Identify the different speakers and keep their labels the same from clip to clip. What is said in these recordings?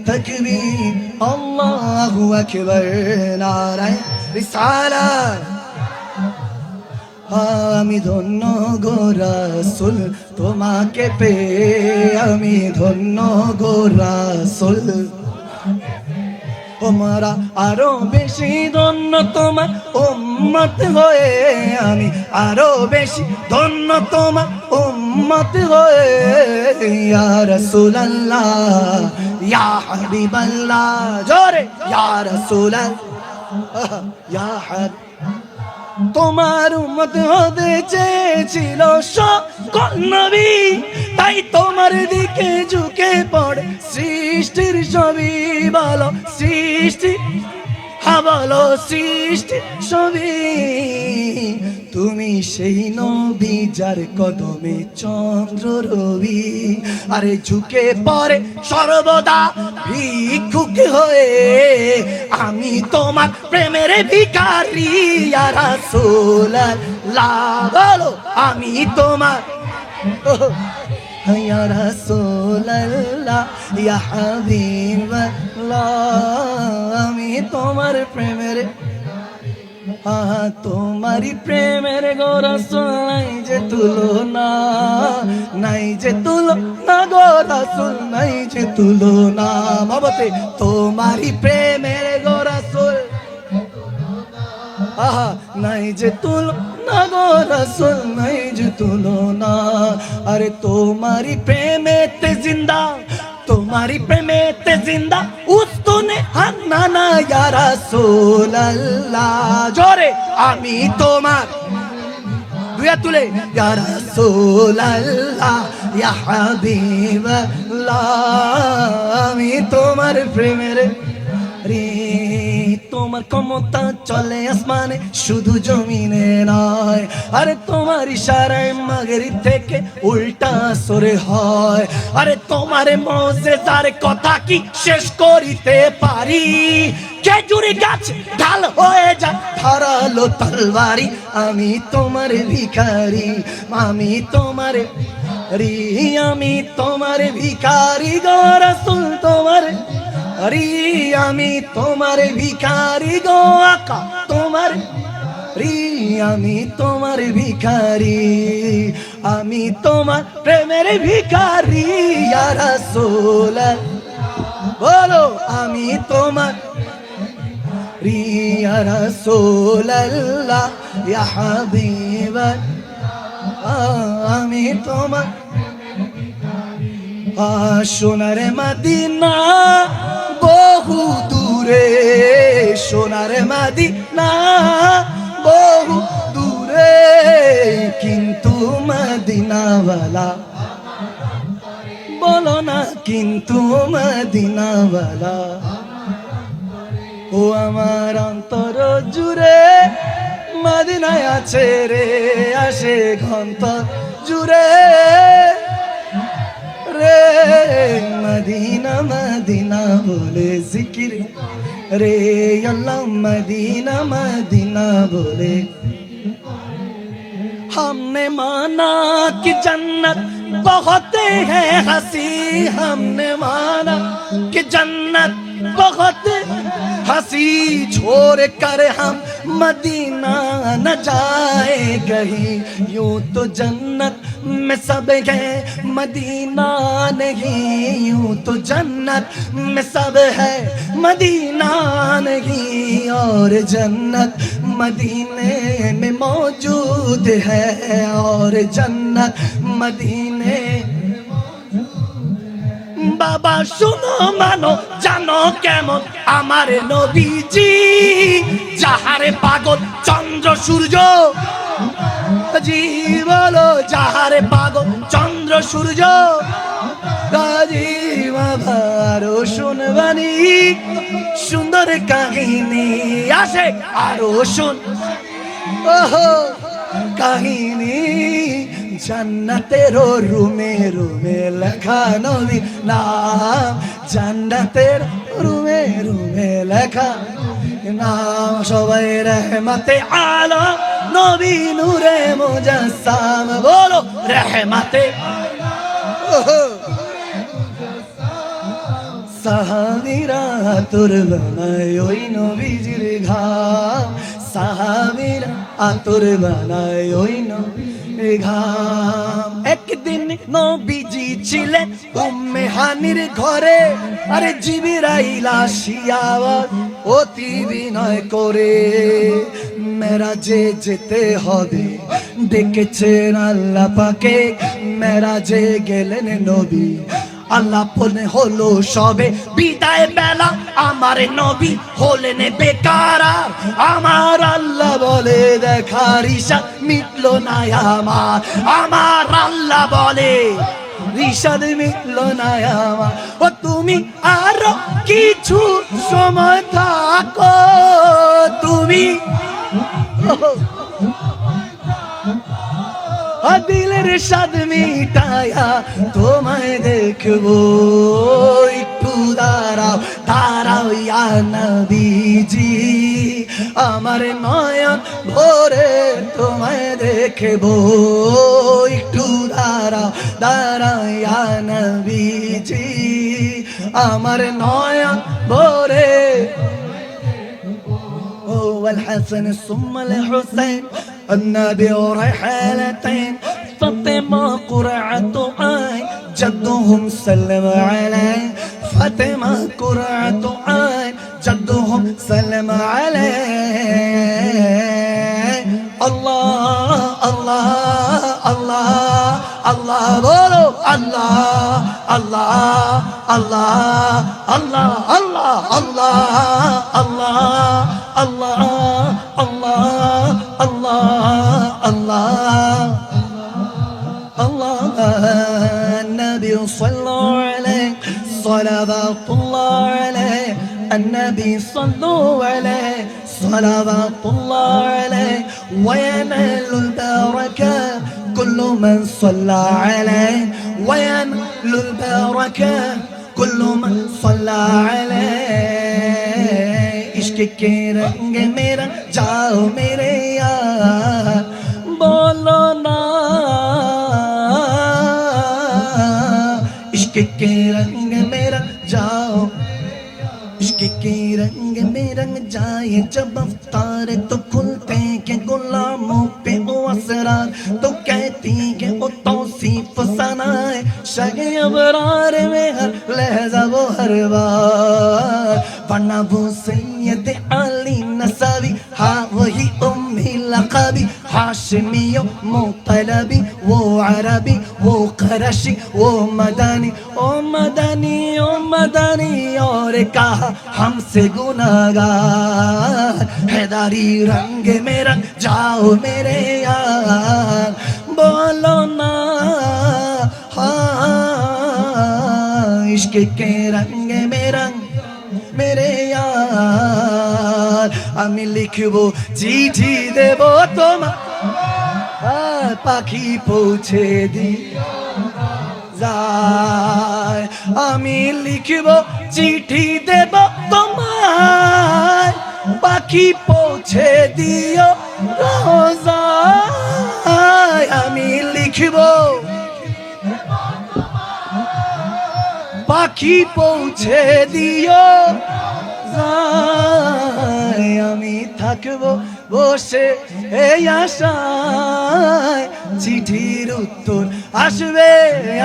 Speaker 1: তাকবীর আল্লাহু আকবার নারায়ে রিসালাত আমি ধন্য গো রাসূল তোমাকে পেয়ে আমি ধন্য গো রাসূল তোমরা আরো বেশি ধন্য তোমার উম্মত হয়ে আমি আরো বেশি ধন্য তোমার উম্মত হয়ে ইয়া রাসূলুল্লাহ ইয়া হাবিবাল্লাহ জোরে ইয়া রাসূলুল্লাহ ইয়া হাবিব তোমার উম্মত হতে চেয়েছিল সকল নবী তাই তোমার দিকে ঝুঁকে পড়ে সৃষ্টির সবই ভালো সৃষ্টি ভালো সৃষ্টি সবই তুমি সেই নবী যার কদমে চন্দ্র রবি আরে ঝুঁকে পড়ে সর্বদা ভিক্ষুক হয়ে আমি তোমার প্রেমের ভিখারি ইয়া রাসূলুল্লাহ বলো আমি তোমার ইয়া রাসূলুল্লাহ ইয়া হাবিবাল্লাহ আমি তোমার প্রেমের তোমারি প্রেমের গো রাসূল নাই যে তুলনা নাই যে তুলনা গো রাসূল নাই যে তুলনা বাবাতে তোমারি প্রেমের গো রাসূল নাই যে তুলনা গো রাসূল নাই যে তুলনা আরে তোমারি প্রেমেতে জিন্দা तुम्हारी प्रेमे ते जिंदा उस्तुने हान्ना या रासूलुल्लाह जोरे आमी तोमार दुया तुले या रासूलुल्लाह या हाबिबाल्लाह आमी तोमार प्रेमे रे তোমার ক্ষমতা চলে আসমানে শুধু জমিনে নয় আরে তোমার ইশারায় মাগরিব থেকে উল্টা সরে হয় আরে তোমার মুজিজার কথা কি শেষ করিতে পারি খেজুরি গাছ ঢাল হয়ে যায় ধারালো তলবারি আমি তোমার ভিখারি আমি তোমার আমি তোমার ভিখারি গো রাসূল তোমার अरे आमी तुम्हारे भिखारी गो आका तुम्हारे री आमी तुम्हारे भिखारी आमी तुम्हार प्रेमेर भिखारी या रासूल बोलो आमी तुम्हार री या रासूलुल्लाह या हबीब आमी तुम्हार সোনার মদিনা বহু দূরে সোনার মদিনা বহু দূরে কিন্তু মদিনাওয়ালা বলো না কিন্তু মদিনাওয়ালা ও আমার অন্তর জুড়ে মদিনায় আছে রে আসে ঘন্তর জুড়ে রে মদিনা মদিনা বলে জিকির রে আল্লাহ মদিনা মদিনা বলে हमने माना कि जन्नत बहुत है हंसी हमने माना कि जन्नत बहुत हंसी छोड़ कर हम मदीना न जाए कहीं यूं तो जन्नत में सब है मदीना नहीं यूं तो जन्नत में सब है मदीना नहीं और जन्नत मदीने में मौजूद है और जन्नत मदीने बाबा सुनो मानो जानो केमन आमारे नबीजी जाहारे पागल चंद्र सूर्य जी बोलो जाहारे पागल चंद्र सूर्य गाजी बाबारो शुनबानी सुंदर काहिनी आशे आरो शुन ओहो কাহিনী জান্নাতের রুমে রুমে লেখা নবী নাম জান্নাতের রুমে রুমে লেখা নাম সবাই রহমতে আলম নবী নূরে মুজাসসাম বলো রহমতে সাহাবীরা আতর বানায় ওই নবীজির ঘাম, সাহাবীরা আতর বানায় ওই নবীজির ঘাম। একদিন নবীজি ছিলেন উম্মে হানির ঘরে, আরে জিবরাইল আসিয়া অতি বিনয় করে মেরাজে যেতে হবে, ডেকেছেন আল্লাহ পাকে, মেরাজে গেলেন নবী, আল্লাপন হলো সবে বিদায় বেলা, আমার নবী হলেন বেকারা, আমার আল্লাহ বলে দেখার ইশা মিটলো না আমার, আমার আল্লাহ বলে ঋষাদ মিটলো না আমার। ও তুমি আরো কিছু সময় থাকো, তুমি দিলের স্বাদ মিটায়া তোমায় দেখবো, একটু দাঁড়াও দাঁড়াও ইয়া নবীজি, আমার নয়ন ভরে তোমায় দেখবো, একটু দাঁড়াও দাঁড়াও ইয়া নবীজি, আমার নয়ন ভরে। هو الحسن ثم الحسين النبي رحالتين، فاطمة قرعة عين جدهم سلم عليه، فاطمة قرعة عين جدهم سلم عليه. الله الله الله الله بولو الله الله الله الله الله الله الله الله الله الله الله النبي صلوا عليه صلوات الله عليه، النبي صلوا عليه صلوات الله عليه، وينال البركة كل من صلى عليه، وينال البركة كل من صلى عليه. इश्क के रंग में रंग जाओ मेरे यार, बोलो ना इश्क के रंग में रंग जाओ, इश्क के रंग में रंग जाए जब अफ्तार तो खुलते के गुलामों पे वो असरार, तो कहती के वो तौसीफ सनाए शगे अबरार में हर लहजा वो हर बार, वरना वो सैयद अली नसावी, हाँ वही उम्मी लक़बी, हाशमी मुतलबी, वो अरबी वो क़रशी वो मदनी ओ मदनी ओ मदनी, और कहा हमसे गुनाहगार, हैदारी रंग में रंग जाओ मेरे यार, बोलो ना हाँ इश्क के रंग में रंग मेरे यार। আমি লিখবো চিঠি দেব তোমার, পাখি পৌঁছে দিও যায়, আমি লিখবো চিঠি দেব তোমার, পাখি পৌঁছে দিও রোজায়, আমি লিখবো পাখি পৌঁছে দিও যায়, আমি থাকবো বসে এই আশায়, চিঠির উত্তর আসবে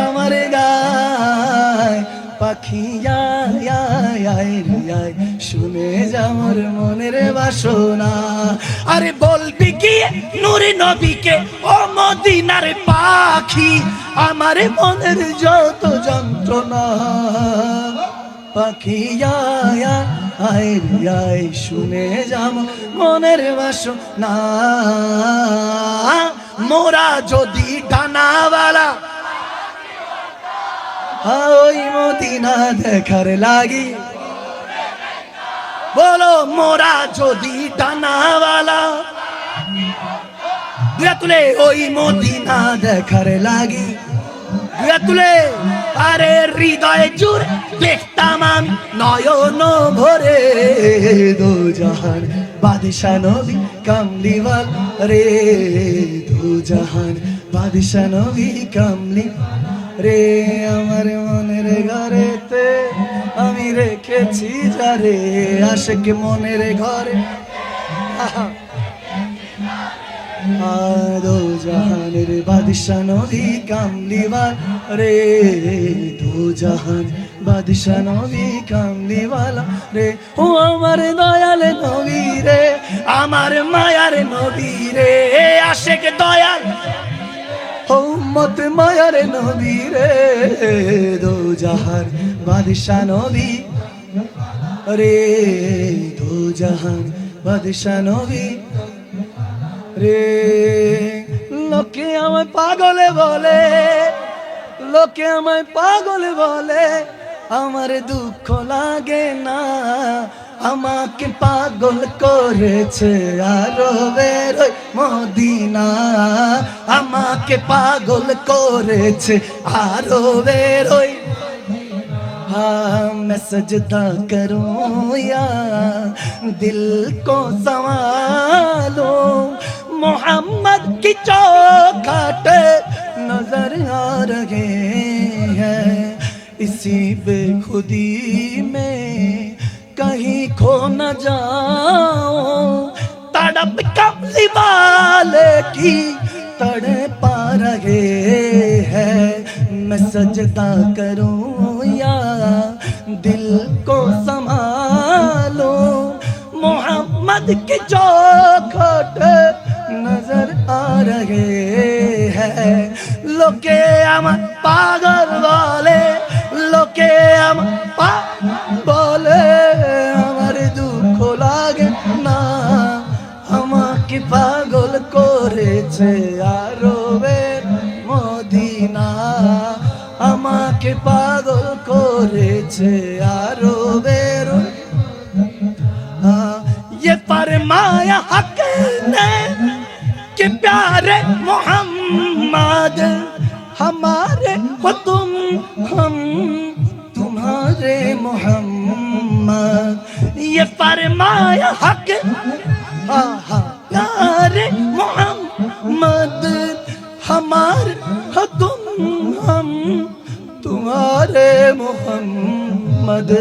Speaker 1: আমার গায়, পাখি শুনে যাওয়ার মনের বাসনা, আরে বলবি কি নূরে নবীকে ও মদিনার পাখি, আমার মনের যত যন্ত্রণা, পাখি শুনে যাব মনের বাসনা, মোরা যদি ডানাওয়ালা ওই মদিনা দেখার লাগি, বলো মোরা যদি ডানাওয়ালা তুলে ওই মদিনা দেখার লাগি, তুলে আরে হৃদয় জুড়ে দেখতাম আমি নয়ন ভরে, দো জাহান বাদশা নবী কামলিওয়াল রে, দো জাহান বাদশা নবী কামলি রে, আমার মনের ঘরেতে আমি রেখেছি যারে আশিক মনের ঘরে দো জাহানের বাদশা নবী কামলিওয়ালা রে দো জাহান বাদশা নবী কামলিওয়ালা রে ও আমার দয়াল নবী রে আমার মায়ার নবী রে আশিক দয়াল উম্মত মায়ার নবী রে দো জাহান বাদশা নবী রে দো জাহান বাদশা নবী রে লোকে আমায় পাগলে বলে লোকে আমায় পাগলে বলে আমার দুঃখ লাগে না আমাকে পাগল করেছে আরবের ওই মদিনা আমাকে পাগল করেছে আরবের ওই हाँ मैं सजदा करूं या दिल को संभालो मोहम्मद की चौखट नजर आ रहे हैं इसी बेखुदी में कहीं खो न जाओ तड़प कमली वाले की तड़पा रहे हैं मैं सजदा करूं या दिल को संभालो मोहम्मद की चौखट नजर आ रहे हैं लोके আমার পাগল বলে লোকে আমার বলে আমার দুঃখ লাগে না আমাকে পাগল করেছে আরবের মদিনা আমাকে পাগল করেছে আরবের ये फरमाया हक ने कि प्यारे मोहम्मद हमारे हो तुम हम तुम्हारे मोहम्मद ये फरमाया हक प्यारे मोहम्मद हमारे हो तुम हम तुम्हारे मोहम्मद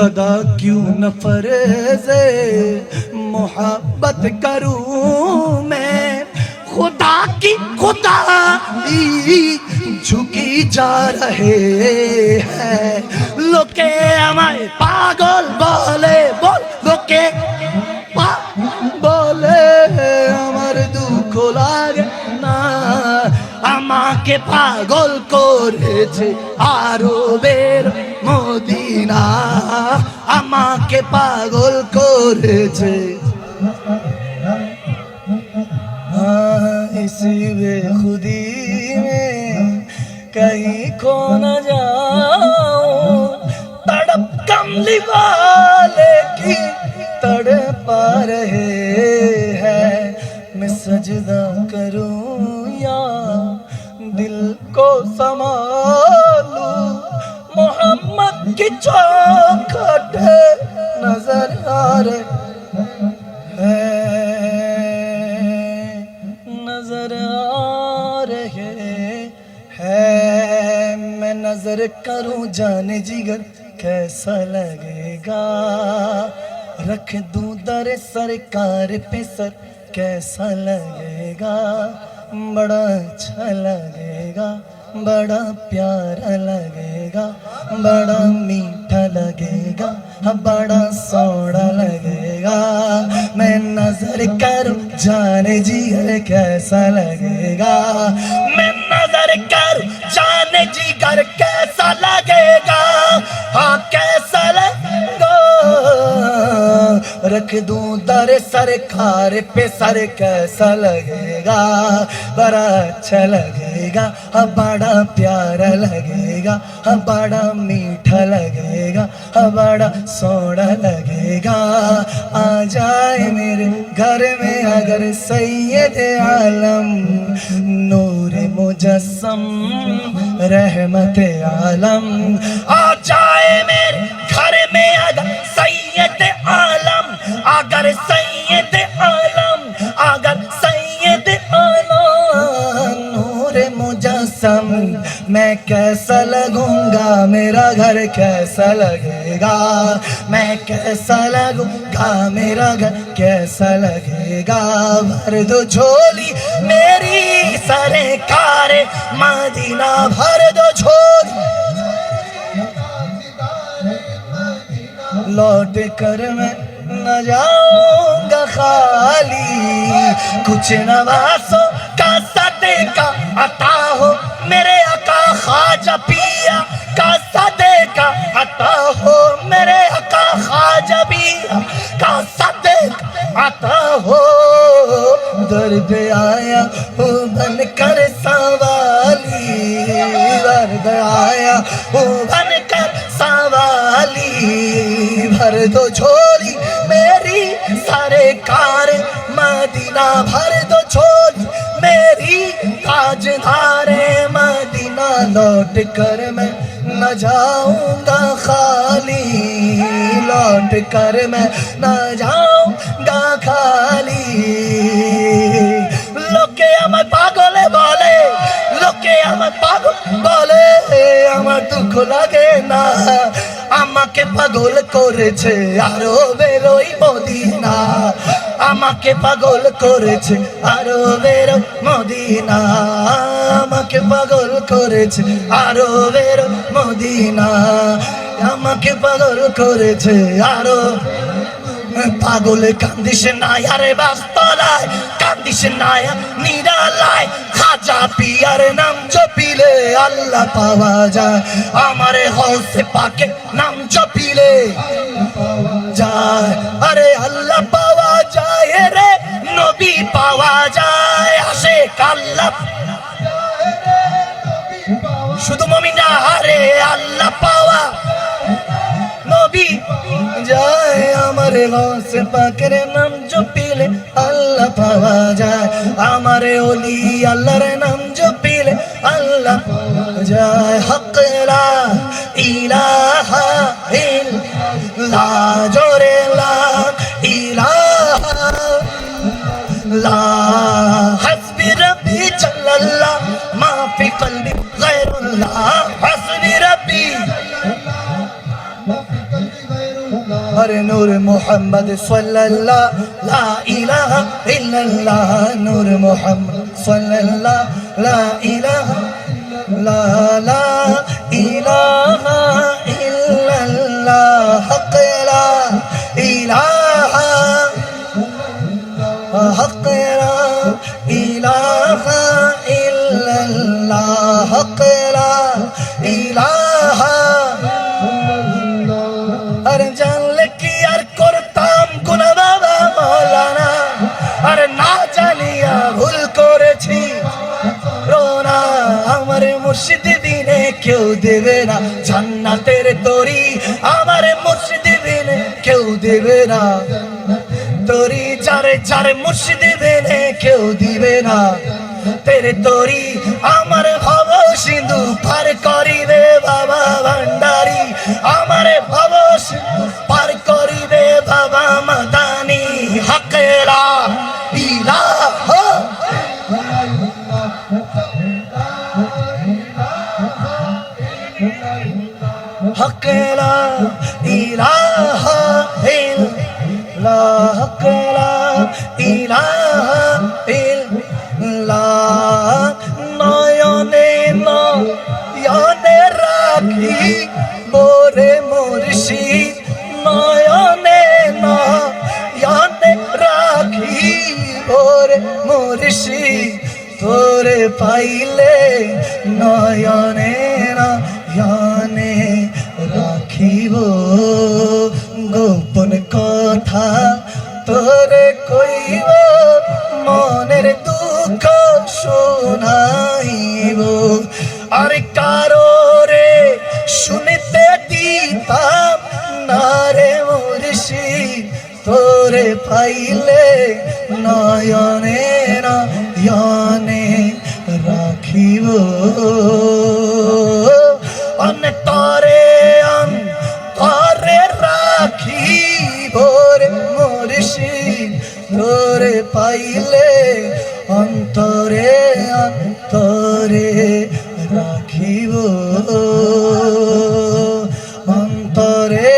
Speaker 1: अदा क्यों न फर्ज़े मोहब्बत करूं मैं खुदा की खुदाई झुकी जा रहे हैं लोके हमारे पागल बोले बोल लोके बोले আমার দুঃখ লাগে না আমাকে পাগল করেছে আরবের মদিনা আমাকে পাগল করেছে इसी बेखुदी में कहीं खो न जाओ तड़प कमली वाले की तड़पा रहे हैं मैं सजदा करूं या दिल को संभालूं मोहम्मद की चौखट नजर आ रहे नजर आ रहे हैं मैं नजर करूं जाने जिगर कैसा लगेगा रख दूं दर सरकार पे सर कैसा लगेगा बड़ा अच्छा लगेगा बड़ा प्यारा लगेगा बड़ा मीठा लगेगा बड़ा सोड़ा लगेगा मैं नजर करूं जाने जिगर कैसा लगेगा मैं नजर करूं जाने जिगर कैसा लगेगा हाँ कैसा लगेगा रख दूं दर सरकार पे सर कैसा लगेगा बड़ा अच्छा लगेगा बड़ा प्यारा लगेगा बड़ा मीठा लगेगा बड़ा सोना लगेगा आ जाए मेरे घर में अगर सैयद आलम नूर मुजस्सम रहमत आलम आ जाए मेरे घर में अगर सैयद आलम अगर सैयद आलम अगर सैयद आलम नूर मुजस्सम मैं कैसा लगूंगा मेरा घर कैसा लगे लगेगा, मैं कैसा लगूंगा, मेरा घर कैसा लगेगा। भर दो झोली मेरी सरकार मदीना, भर दो झोली, लौट कर मैं न जाऊंगा खाली, कुछ नवासों का सदका अता हो मेरे आका ख्वाजा पिया का सदका अता हो, मेरे आका ख्वाजा पिया का सदका अता हो। दर पे आया हूँ बन कर सवाली, दर पे आया हूँ बन कर सवाली, भर दो झोली मेरी सारे कार मदीना, भर दो झोली मेरी ताजदारे मदीना, लौट कर मैं न जाऊंगा खाली, लौट कर मैं न जाऊंगा खाली। लोके আমার পাগলে বলে, লোকে আমার পাগল বলে, আমার দুঃখ লাগে না, আমাকে পাগল করেছে আরবের ওই মদিনা, আমাকে পাগল করেছে আরবের মদিনা, আমাকে পাগল করেছে আরবের মদিনা, আমাকে পাগল করেছে আরো। পাগল কান্দিস না আরে বাস্তলায়, কান্দিস না নিরালায়, খাজা পিয়ার নাম জপিলে আল্লাহ পাওয়া যায়, আমারে হৌসে পাকে নাম জপিলে যায়, আরে আল্লাহ পাওয়া যায় রে, নবী পাওয়া যায়, আশিক আল্লাহ শুধু মুমিনা, আরে আল্লাহ পাওয়া নবী যায়, আমারে গৌসে পাকের নাম জপিলে আল্লাহ পাওয়া যায়, আমারে ওলি আল্লাহর নাম জপিলে আল্লাহ পাওয়া যায়। হক লা ইলাহা ইল্লাল্লাহ, জোরে লা ইলাহা লা, হাসবি রব্বি জাল্লাল্লাহ মা ফি কলবি গায়রুল্লাহ, হাসবি রব্বি हर नूर मोहम्मद सल्लल्लाह, ला इलाहा इल्लल्लाह, नूर मोहम्मद सल्लल्लाह, ला इलाहा ला ला इलाहा इल्लल्लाह, हक ला इलाहा, हक ला इलाहा इल्लल्लाह, हक ला इलाहा। अरे जानले की यार करताम गुनाह बाबा मौलाना, अरे ना जानिया भूल करेছি রোনা, আমার মুর্শিদ বিনে কেউ দেবে না জান্নাতের তরি, আমার মুর্শিদ বিনে কেউ দেবে না তরি, যারে যারে মুর্শিদ বিনে কেউ দিবে না তেরে তরি, আমার ভব সিন্ধু পার করিবে বাবা ভান্ডারি, আমার ভব সিন্ধু পার করিবে বাবা মাদানি, হক লা ইলাহা हक ला इलाहा इल्लल्लाह, हक ला इलाहा इल्लल्लाह, नयने नयने राखी बोरे मुर्शिद, नयने नयने राखी बोरे मुर्शिद, তোরে পাইলে নয়নে নয়নে রাখিব, গোপন কথা তোরে কইব, মনের দুঃখ শোনাইব, আর কারো রে শুনতে দিতাম না রে মুর্শিদ, তোরে পাইলে নয়নে নয়নে রাখিব, অন্তরে অন্তরে রাখিব রে মুর্শিদ, তোরে পাইলে অন্তরে অন্তরে রাখিব, অন্তরে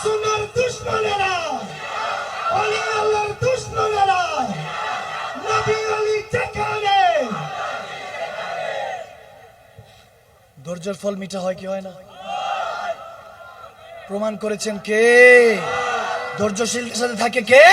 Speaker 1: সুন্নাহর দুশমনেরা, ওলি আল্লাহর দুশমনেরা, নবী ওলি যেখানে। ধৈর্যের ফল মিঠা হয় কি হয় না? প্রমাণ করেছেন কে? ধৈর্যশীলদের সাথে থাকে কে?